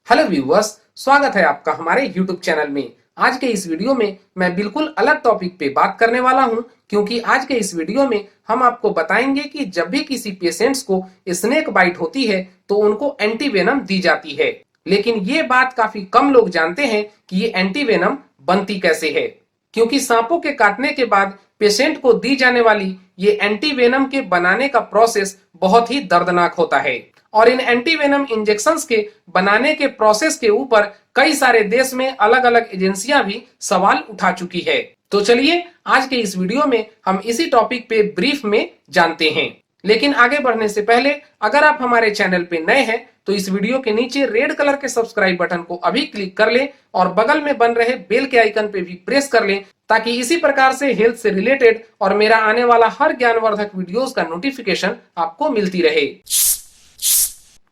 Hello viewers, स्वागत है आपका हमारे यूट्यूब चैनल में। आज के इस वीडियो में मैं बिल्कुल अलग टॉपिक पे बात करने वाला हूं, क्योंकि आज के इस वीडियो में हम आपको बताएंगे कि जब भी किसी पेशेंट्स को स्नेक बाइट होती है तो उनको एंटीवेनम दी जाती है। लेकिन ये बात काफी कम लोग जानते हैं कि ये एंटीवेनम बनती कैसे है, क्योंकि सांपों के काटने के बाद पेशेंट को दी जाने वाली ये एंटीवेनम के बनाने का प्रोसेस बहुत ही दर्दनाक होता है। और इन एंटीवेनम इंजेक्शंस के बनाने के प्रोसेस के ऊपर कई सारे देश में अलग अलग एजेंसियां भी सवाल उठा चुकी है। तो चलिए आज के इस वीडियो में हम इसी टॉपिक पे ब्रीफ में जानते हैं। लेकिन आगे बढ़ने से पहले अगर आप हमारे चैनल पे नए हैं तो इस वीडियो के नीचे रेड कलर के सब्सक्राइब बटन को अभी क्लिक कर लें और बगल में बन रहे बेल के आइकन पे भी प्रेस कर लें, ताकि इसी प्रकार से हेल्थ से रिलेटेड और मेरा आने वाला हर ज्ञानवर्धक वीडियोस का नोटिफिकेशन आपको मिलती रहे।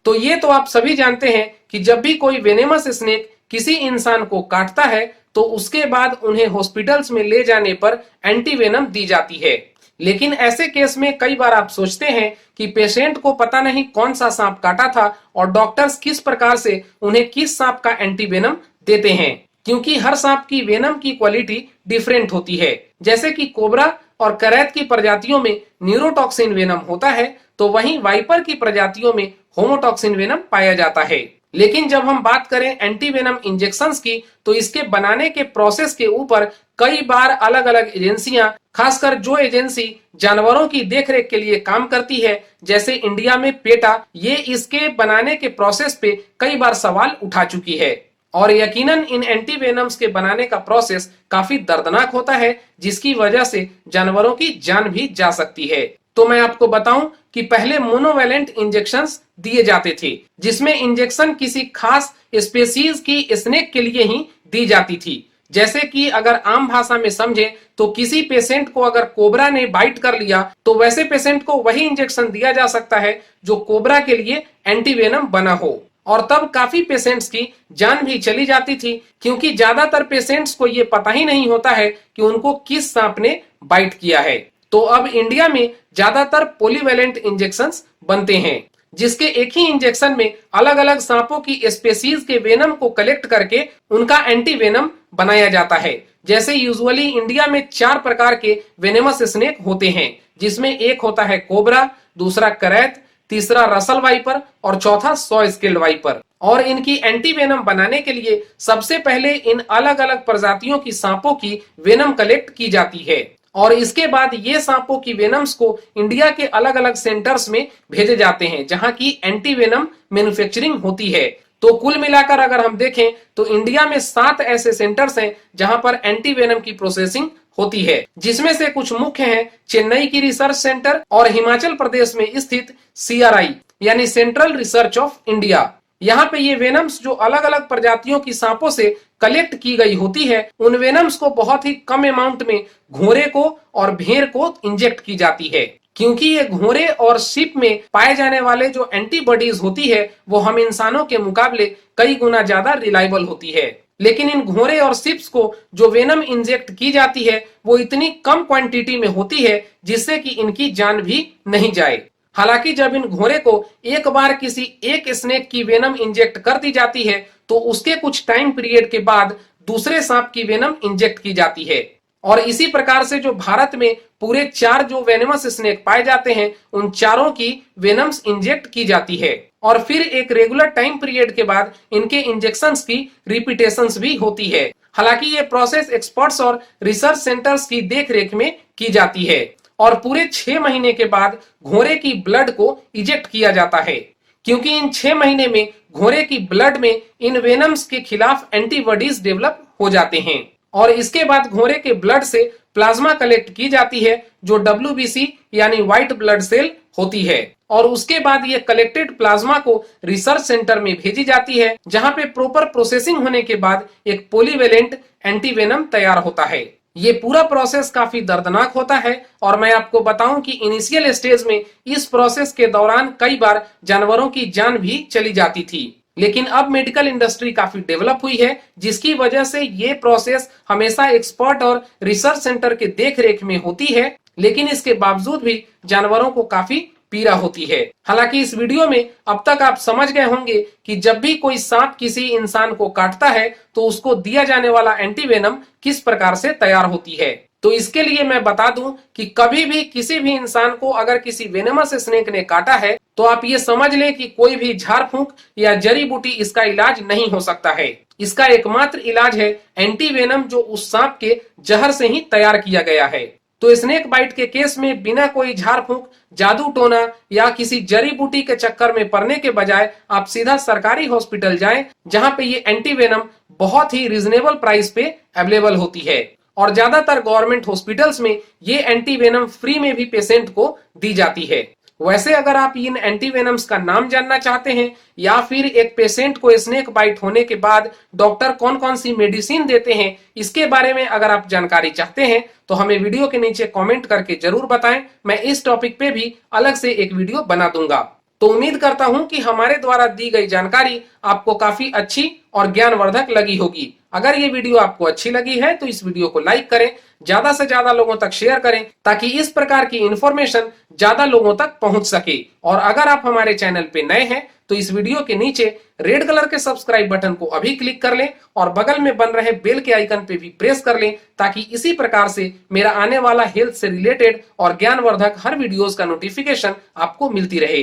तो ये तो आप सभी जानते हैं कि जब भी कोई वेनेमस स्नेक किसी इंसान को काटता है तो उसके बाद उन्हें हॉस्पिटल्स में ले जाने पर एंटीवेनम दी जाती है। लेकिन ऐसे केस में कई बार आप सोचते हैं कि पेशेंट को पता नहीं कौन सा सांप काटा था और डॉक्टर्स किस प्रकार से उन्हें किस सांप का एंटीवेनम देते हैं, क्योंकि हर सांप की वेनम की क्वालिटी डिफरेंट होती है। जैसे कि कोबरा और करैत की प्रजातियों में न्यूरोटॉक्सिन वेनम होता है, तो वहीं वाइपर की प्रजातियों में होमोटॉक्सिन वेनम पाया जाता है। लेकिन जब हम बात करें एंटीवेनम इंजेक्शंस की, तो इसके बनाने के प्रोसेस के ऊपर कई बार अलग अलग एजेंसियां, खासकर जो एजेंसी जानवरों की देखरेख के लिए काम करती है, जैसे इंडिया में पेटा, ये इसके बनाने के प्रोसेस पे कई बार सवाल उठा चुकी है। और यकीनन इन एंटीवेनम्स के बनाने का प्रोसेस काफी दर्दनाक होता है, जिसकी वजह से जानवरों की जान भी जा सकती है। तो मैं आपको बताऊं कि पहले मोनोवैलेंट इंजेक्शंस दिए जाते थे, जिसमें इंजेक्शन किसी खास स्पेसीज की स्नेक के लिए ही दी जाती थी। जैसे कि अगर आम भाषा में समझे तो किसी पेशेंट को अगर कोबरा ने बाइट कर लिया तो वैसे पेशेंट को वही इंजेक्शन दिया जा सकता है जो कोबरा के लिए एंटीवेनम बना हो। और तब काफी पेशेंट्स की जान भी चली जाती थी, क्योंकि ज्यादातर पेशेंट्स को ये पता ही नहीं होता है कि उनको किस सांप ने बाइट किया है। तो अब इंडिया में ज्यादातर पॉलीवैलेंट इंजेक्शंस बनते हैं, जिसके एक ही इंजेक्शन में अलग अलग सांपों की स्पेसीज के वेनम को कलेक्ट करके उनका एंटीवेनम बनाया जाता है। जैसे यूजुअली इंडिया में 4 प्रकार के वेनेमस स्नेक होते हैं, जिसमें एक होता है कोबरा, दूसरा करैत, तीसरा रसल वाइपर और चौथा सॉ स्केल्ड वाइपर। और इनकी एंटीवेनम बनाने के लिए सबसे पहले इन अलग अलग प्रजातियों की सांपों की वेनम कलेक्ट की जाती है, और इसके बाद ये सांपों की वेनम्स को इंडिया के अलग अलग सेंटर्स में भेजे जाते हैं, जहां की एंटीवेनम मैन्युफैक्चरिंग होती है। तो कुल मिलाकर अगर हम देखें तो इंडिया में 7 ऐसे सेंटर्स हैं जहां पर एंटीवेनम की प्रोसेसिंग होती है, जिसमें से कुछ मुख्य हैं चेन्नई की रिसर्च सेंटर और हिमाचल प्रदेश में स्थित CRI यानी सेंट्रल रिसर्च ऑफ इंडिया। यहाँ पे ये वेनम्स जो अलग अलग प्रजातियों की सांपों से कलेक्ट की गई होती है, उन वेनम्स को बहुत ही कम अमाउंट में घोड़े को और भेड़ को इंजेक्ट की जाती है, क्योंकि ये घोड़े और शिप में पाए जाने वाले जो एंटीबॉडीज होती है वो हम इंसानों के मुकाबले कई गुना ज्यादा रिलायबल होती है। लेकिन इन घोड़े और शिप्स को जो वेनम इंजेक्ट की जाती है वो इतनी कम क्वांटिटी में होती है जिससे कि इनकी जान भी नहीं जाए। हालांकि जब इन घोड़े को एक बार किसी एक स्नेक की वेनम इंजेक्ट कर दी जाती है तो उसके कुछ टाइम पीरियड के बाद दूसरे सांप की वेनम इंजेक्ट की जाती है। और इसी प्रकार से जो भारत में पूरे 4 जो वेनेमस स्नेक पाए जाते हैं, उन चारों की वेनम्स इंजेक्ट की जाती है, और फिर एक रेगुलर टाइम पीरियड के बाद इनके इंजेक्शंस की रिपीटेशंस भी होती है। हालांकि ये प्रोसेस एक्सपर्ट्स और रिसर्च सेंटर्स की देखरेख में की जाती है, और पूरे 6 महीने के बाद घोड़े की ब्लड को इजेक्ट किया जाता है, क्योंकि इन 6 महीने में घोड़े की ब्लड में इन वेनम्स के खिलाफ एंटीबॉडीज डेवलप हो जाते हैं। और इसके बाद घोड़े के ब्लड से प्लाज्मा कलेक्ट की जाती है, जो WBC यानी व्हाइट ब्लड सेल होती है, और उसके बाद ये कलेक्टेड प्लाज्मा को रिसर्च सेंटर में भेजी जाती है, जहां पे प्रॉपर प्रोसेसिंग होने के बाद एक पॉलीवेलेंट एंटीवेनम तैयार होता है। ये पूरा प्रोसेस काफी दर्दनाक होता है, और मैं आपको बताऊं कि इनिशियल स्टेज में इस प्रोसेस के दौरान कई बार जानवरों की जान भी चली जाती थी। लेकिन अब मेडिकल इंडस्ट्री काफी डेवलप हुई है, जिसकी वजह से ये प्रोसेस हमेशा एक्सपर्ट और रिसर्च सेंटर के देखरेख में होती है, लेकिन इसके बावजूद भी जानवरों को काफी पीड़ा होती है। हालांकि इस वीडियो में अब तक आप समझ गए होंगे कि जब भी कोई सांप किसी इंसान को काटता है तो उसको दिया जाने वाला एंटीवेनम किस प्रकार से तैयार होती है। तो इसके लिए मैं बता दूं कि कभी भी किसी भी इंसान को अगर किसी वेनेमस स्नेक ने काटा है तो आप ये समझ लें कि कोई भी झाड़ फूंक या जड़ी बूटी इसका इलाज नहीं हो सकता है। इसका एकमात्र इलाज है एंटीवेनम, जो उस सांप के जहर से ही तैयार किया गया है। तो स्नेक बाइट के केस में बिना कोई झाड़ फूंक, जादू टोना या किसी जड़ी बूटी के चक्कर में पड़ने के बजाय आप सीधा सरकारी हॉस्पिटल जाएं, जहां पे ये एंटीवेनम बहुत ही रिजनेबल प्राइस पे अवेलेबल होती है। और ज्यादातर गवर्नमेंट हॉस्पिटल्स में ये एंटीवेनम फ्री में भी पेशेंट को दी जाती है। वैसे अगर आप इन एंटीवेनम्स का नाम जानना चाहते हैं या फिर एक पेशेंट को स्नेक बाइट होने के बाद डॉक्टर कौन कौन सी मेडिसिन देते हैं, इसके बारे में अगर आप जानकारी चाहते हैं तो हमें वीडियो के नीचे कमेंट करके जरूर बताएं। मैं इस टॉपिक पे भी अलग से एक वीडियो बना दूंगा। तो उम्मीद करता हूं कि हमारे द्वारा दी गई जानकारी आपको काफी अच्छी और ज्ञानवर्धक लगी होगी। अगर ये वीडियो आपको अच्छी लगी है तो इस वीडियो को लाइक करें, ज्यादा से ज्यादा लोगों तक शेयर करें ताकि इस प्रकार की इंफॉर्मेशन ज्यादा लोगों तक पहुंच सके। और अगर आप हमारे चैनल पे नए हैं तो इस वीडियो के नीचे रेड कलर के सब्सक्राइब बटन को अभी क्लिक कर लें और बगल में बन रहे बेल के आइकन पे भी प्रेस कर लें ताकि इसी प्रकार से मेरा आने वाला हेल्थ से रिलेटेड और ज्ञानवर्धक हर वीडियोस का नोटिफिकेशन आपको मिलती रहे।